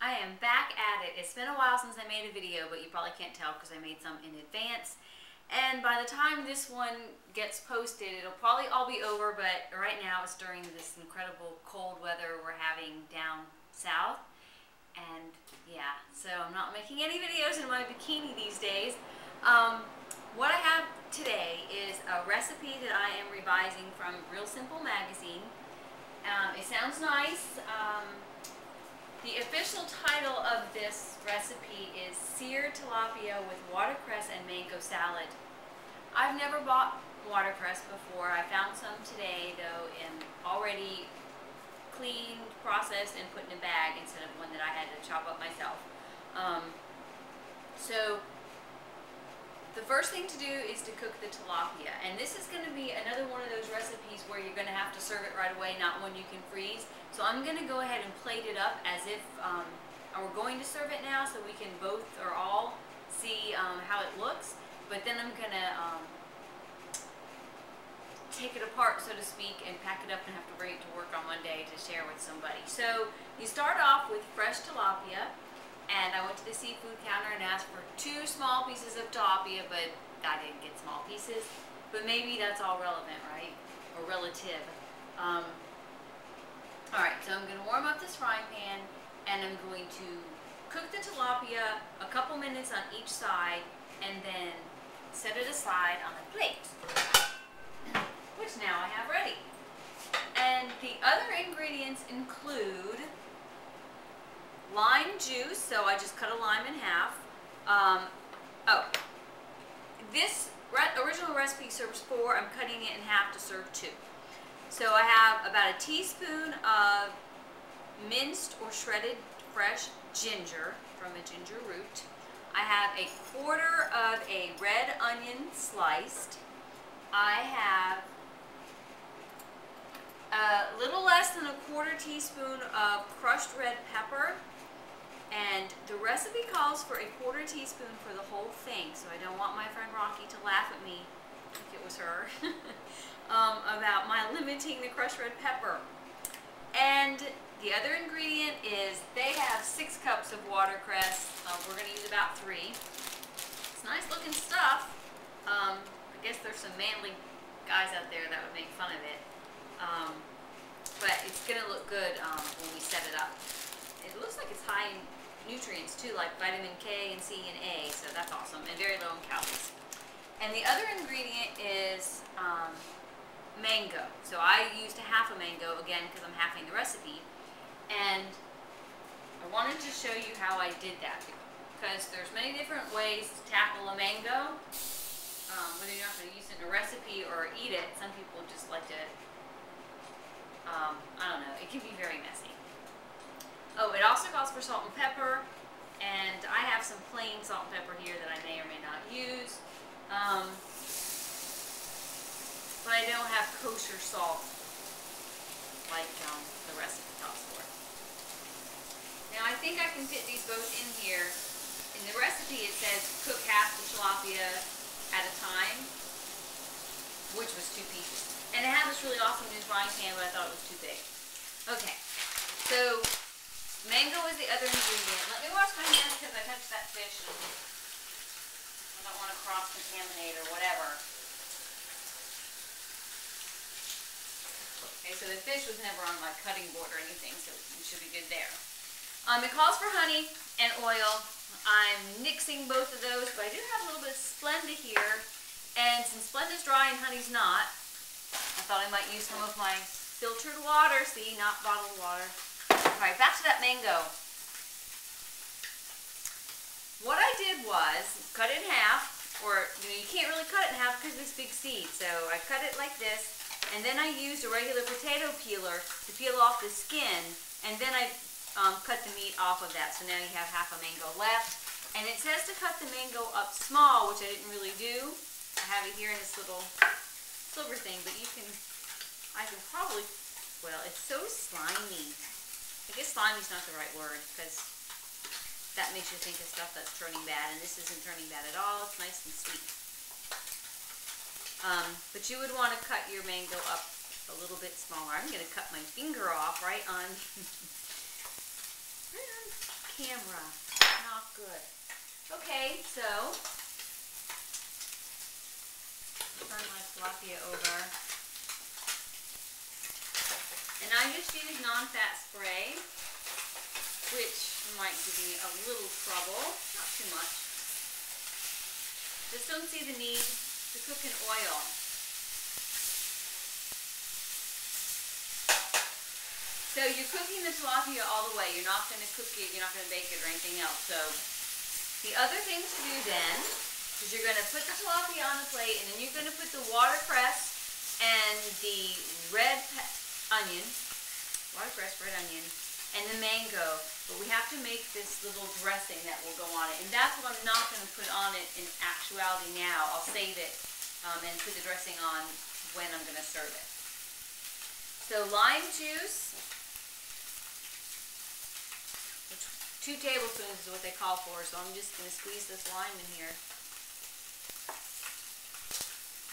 I am back at it. It's been a while since I made a video, but you probably can't tell because I made some in advance. And by the time this one gets posted, it'll probably all be over, but right now it's during this incredible cold weather we're having down south. And yeah, so I'm not making any videos in my bikini these days. What I have today is a recipe that I am revising from Real Simple magazine. It sounds nice. The official title of this recipe is seared tilapia with watercress and mango salad. I've never bought watercress before. I found some today though, and already cleaned, processed, and put in a bag instead of one that I had to chop up myself. So the first thing to do is to cook the tilapia, and this is going to be another one of those recipes where you're going to have to serve it right away, not one you can freeze. So I'm going to go ahead and plate it up as if we're going to serve it now, so we can both or all see how it looks. But then I'm going to take it apart, so to speak, and pack it up and have to bring it to work on Monday to share with somebody. So you start off with fresh tilapia. And I went to the seafood counter and asked for 2 small pieces of tilapia, but I didn't get small pieces. But maybe that's all relevant, right? Or relative. Alright, so I'm going to warm up this frying pan, and I'm going to cook the tilapia a couple minutes on each side, and then set it aside on a plate, which now I have ready. And the other ingredients include lime juice, so I just cut a lime in half. This original recipe serves 4. I'm cutting it in half to serve 2. So I have about a teaspoon of minced or shredded fresh ginger from a ginger root. I have a 1/4 of a red onion sliced. I have a little less than a 1/4 teaspoon of crushed red pepper. And the recipe calls for a 1/4 teaspoon for the whole thing, so I don't want my friend Rocky to laugh at me, if it was her, about my limiting the crushed red pepper. And the other ingredient is, they have 6 cups of watercress. We're going to use about 3. It's nice looking stuff. I guess there's some manly guys out there that would make fun of it. But it's going to look good when we set it up. It looks like it's high in nutrients too, like vitamin K and C and A, so that's awesome, and very low in calories. And the other ingredient is mango. So I used a 1/2 mango, again, because I'm halving the recipe. And I wanted to show you how I did that, because there's many different ways to tackle a mango, whether you're not going to use it in a recipe or eat it. Some people just like to, I don't know, it can be very messy. Oh, it also calls for salt and pepper, and I have some plain salt and pepper here that I may or may not use. But I don't have kosher salt like the recipe calls for. Now I think I can fit these both in here. In the recipe it says cook half the tilapia at a time, which was 2 pieces. And it had this really awesome new frying pan, but I thought it was too big. Okay, so mango is the other ingredient. Let me wash my hands because I touched that fish and I don't want to cross-contaminate or whatever. Okay, so the fish was never on my cutting board or anything, so it should be good there. It calls for honey and oil. I'm mixing both of those, but I do have a little bit of Splenda here. And since Splenda's dry and honey's not, I thought I might use some of my filtered water. See, not bottled water. Alright, back to that mango. What I did was cut it in half, or you can't really cut it in half because of this big seed. So I cut it like this, and then I used a regular potato peeler to peel off the skin, and then I cut the meat off of that. So now you have 1/2 mango left. And it says to cut the mango up small, which I didn't really do. I have it here in this little silver thing, but I can probably, well, it's so slimy. I guess slimy is not the right word, because that makes you think of stuff that's turning bad, and this isn't turning bad at all. It's nice and sweet. But you would want to cut your mango up a little bit smaller. I'm going to cut my finger off right on camera. Not good. Okay, so turn my tilapia over. And I just use non-fat spray, which might give me a little trouble, not too much. Just don't see the need to cook in oil. So you're cooking the tilapia all the way. You're not going to cook it, you're not going to bake it or anything else. So the other thing to do then is you're going to put the tilapia on the plate, and then you're going to put the watercress and the red onion, watercress, red onion, and the mango. But we have to make this little dressing that will go on it. And that's what I'm not going to put on it in actuality now. I'll save it and put the dressing on when I'm going to serve it. So lime juice, 2 tablespoons is what they call for, so I'm just going to squeeze this lime in here.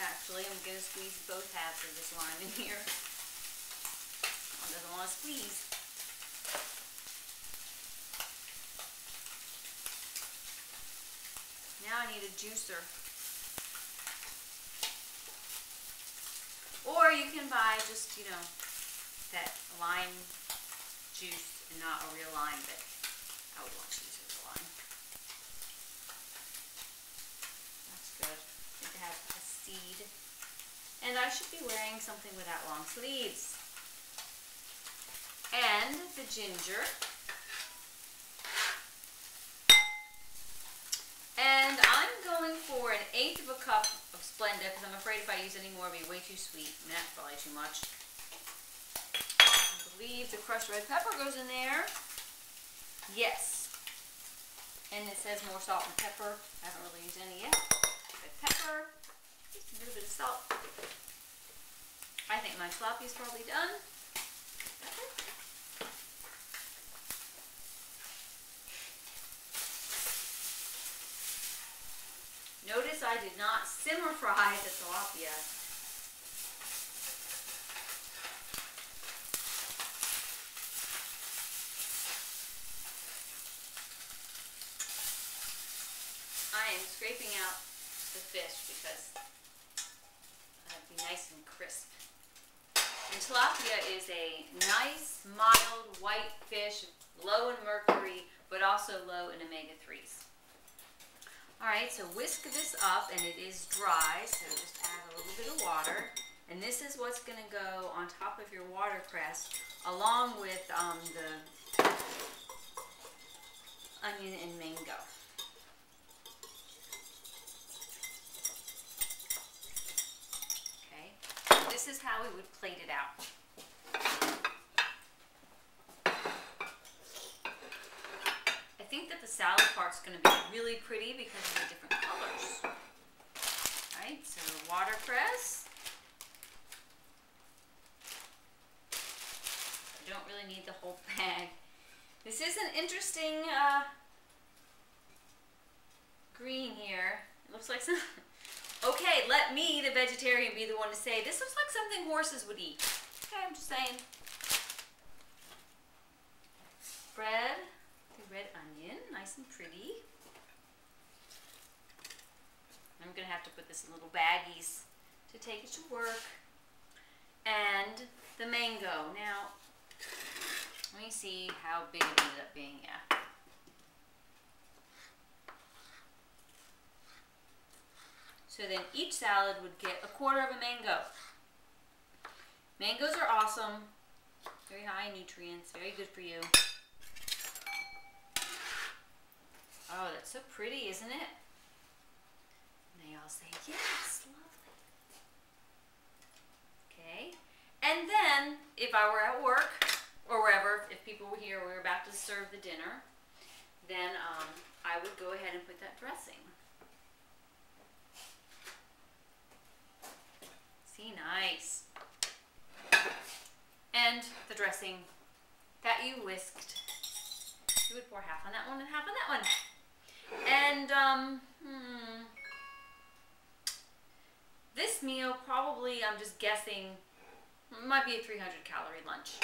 Actually, I'm going to squeeze both halves of this lime in here. One doesn't want to squeeze. Now I need a juicer. Or you can buy just, you know, that lime juice and not a real lime, but I would want to use it as a lime. That's good. Good to have a seed. And I should be wearing something without long sleeves. And the ginger. And I'm going for 1/8 of a cup of Splenda, because I'm afraid if I use any more it'll be way too sweet, and that's probably too much. I believe the crushed red pepper goes in there. Yes. And it says more salt and pepper. I haven't really used any yet. Red pepper. Just a little bit of salt. I think my tilapia is probably done. Notice I did not simmer fry the tilapia. I am scraping out the fish because it'll be nice and crisp. And tilapia is a nice, mild, white fish, low in mercury, but also low in omega-3s. Alright, so whisk this up, and it is dry, so just add a little bit of water. And this is what's going to go on top of your watercress, along with the onion and mango. Okay, this is how we would plate it out. I think that the salad part's going to be really pretty because of the different colors. Alright, so watercress. I don't really need the whole bag. This is an interesting green here. It looks like some... Okay, let me, the vegetarian, be the one to say, this looks like something horses would eat. Okay, I'm just saying. Bread. Red onion, nice and pretty. I'm going to have to put this in little baggies to take it to work. And the mango. Now, let me see how big it ended up being. Yeah. So then each salad would get 1/4 of a mango. Mangoes are awesome. Very high in nutrients. Very good for you. Oh, that's so pretty, isn't it? And they all say, yes, lovely. Okay. And then, if I were at work, or wherever, if people were here, we were about to serve the dinner, then I would go ahead and put that dressing. See, nice. And the dressing that you whisked. You would pour half on that one and half on that one. And this meal probably, I'm just guessing, might be a 300 calorie lunch.